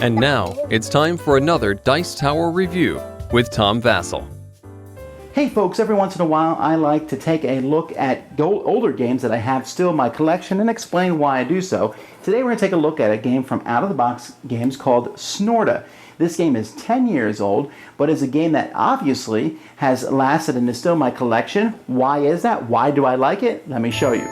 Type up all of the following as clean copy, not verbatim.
And now, it's time for another Dice Tower review with Tom Vasel. Hey folks, every once in a while I like to take a look at older games that I have still in my collection and explain why I do so. Today we're going to take a look at a game from Out of the Box Games called Snorta. This game is 10 years old, but is a game that obviously has lasted and is still in my collection. Why is that? Why do I like it? Let me show you.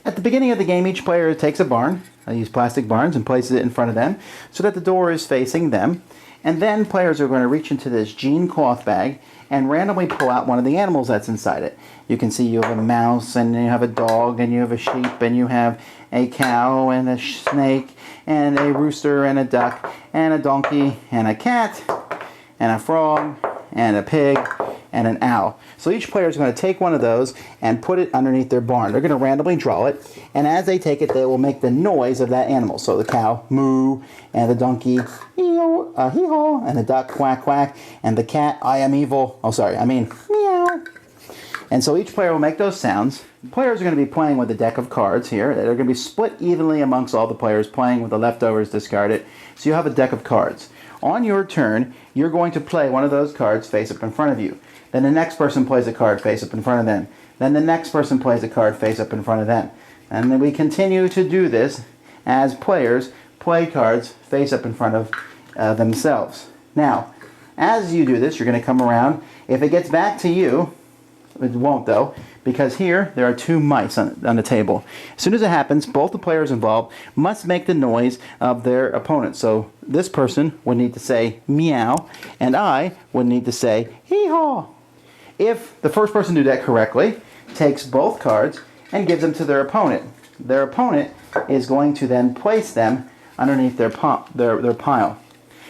At the beginning of the game, each player takes a barn, these plastic barns, and places it in front of them so that the door is facing them. And then players are going to reach into this jean cloth bag and randomly pull out one of the animals that's inside it. You can see you have a mouse, and you have a dog, and you have a sheep, and you have a cow, and a snake, and a rooster, and a duck, and a donkey, and a cat, and a frog, and a pig, and an owl. So each player is going to take one of those and put it underneath their barn. They're going to randomly draw it, and as they take it, they will make the noise of that animal. So the cow, moo, and the donkey, hee-haw, hee-haw, and the duck, quack, quack, and the cat, I am evil. Meow. And so each player will make those sounds. Players are going to be playing with a deck of cards here. They're going to be split evenly amongst all the players, playing with the leftovers discarded. So you have a deck of cards. On your turn, you're going to play one of those cards face up in front of you. Then the next person plays a card face up in front of them. Then the next person plays a card face up in front of them. And then we continue to do this as players play cards face up in front of themselves. Now, as you do this, you're going to come around. If it gets back to you, it won't though, because here there are two mice on the table. As soon as it happens, both the players involved must make the noise of their opponent. So this person would need to say meow, and I would need to say hee-haw. If the first person to do that correctly takes both cards and gives them to their opponent is going to then place them underneath their pile.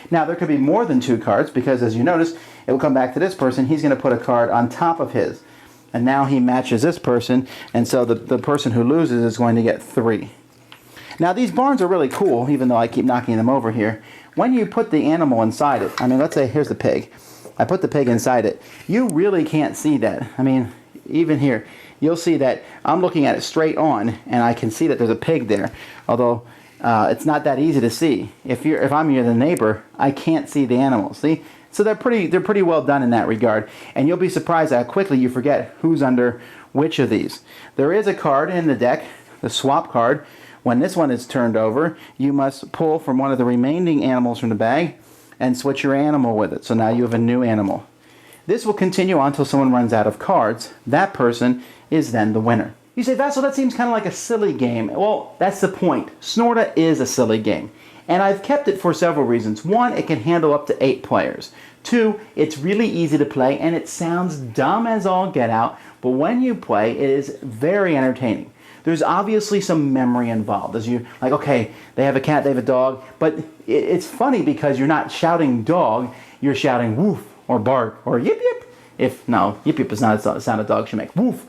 Now there could be more than two cards, because as you notice, it will come back to this person. He's going to put a card on top of his. And now he matches this person, and so the person who loses is going to get 3. Now these barns are really cool, even though I keep knocking them over here. When you put the animal inside it, let's say here's the pig. I put the pig inside it. You really can't see that. Even here, you'll see that I'm looking at it straight on, and I can see that there's a pig there. Although it's not that easy to see. If I'm the neighbor, I can't see the animal. See? So they're pretty well done in that regard, and you'll be surprised how quickly you forget who's under which of these. There is a card in the deck, the swap card. When this one is turned over, you must pull from one of the remaining animals from the bag and switch your animal with it. So now you have a new animal. This will continue on until someone runs out of cards. That person is then the winner. You say, Vasel, that seems kind of like a silly game. Well, that's the point. Snorta is a silly game. And I've kept it for several reasons. 1, it can handle up to 8 players. 2, it's really easy to play, and it sounds dumb as all get out, but when you play, it is very entertaining. There's obviously some memory involved. Okay, they have a cat, they have a dog, but it's funny because you're not shouting dog, you're shouting woof, or bark, or yip yip. Yip yip is not a sound a dog should make. Woof.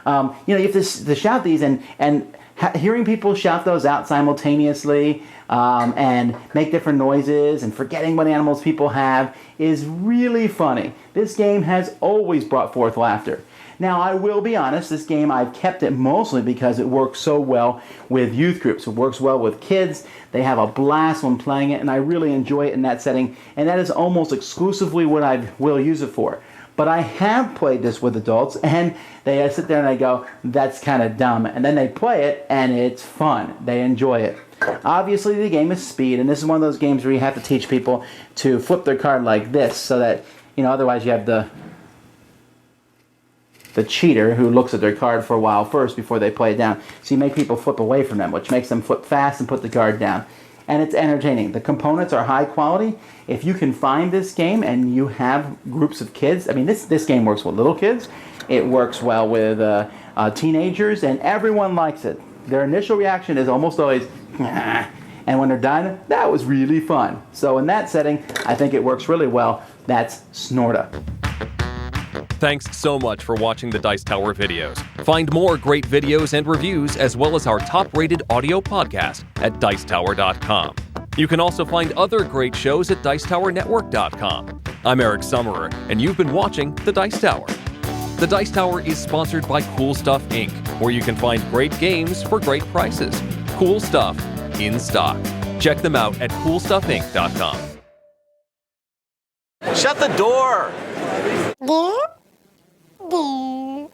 You have to shout these, and hearing people shout those out simultaneously and make different noises and forgetting what animals people have is really funny. This game has always brought forth laughter. Now, I will be honest, this game I've kept it mostly because it works so well with youth groups. It works well with kids. They have a blast when playing it, and I really enjoy it in that setting, and that is almost exclusively what I will use it for. But I have played this with adults, and they sit there and they go, that's kind of dumb. And then they play it, and it's fun. They enjoy it. Obviously, the game is speed, and this is one of those games where you have to teach people to flip their card like this, so that, otherwise you have the cheater who looks at their card for a while first before they play it down. So you make people flip away from them, which makes them flip fast and put the card down. And it's entertaining. The components are high quality. If you can find this game and you have groups of kids, this game works with little kids. It works well with teenagers, and everyone likes it. Their initial reaction is almost always, nah. And when they're done, that was really fun. So in that setting, I think it works really well. That's Snorta. Thanks so much for watching the Dice Tower videos. Find more great videos and reviews as well as our top-rated audio podcast at Dicetower.com. You can also find other great shows at Dicetowernetwork.com. I'm Eric Summerer, and you've been watching The Dice Tower. The Dice Tower is sponsored by Cool Stuff Inc., where you can find great games for great prices. Cool stuff in stock. Check them out at CoolStuffInc.com. Shut the door! There.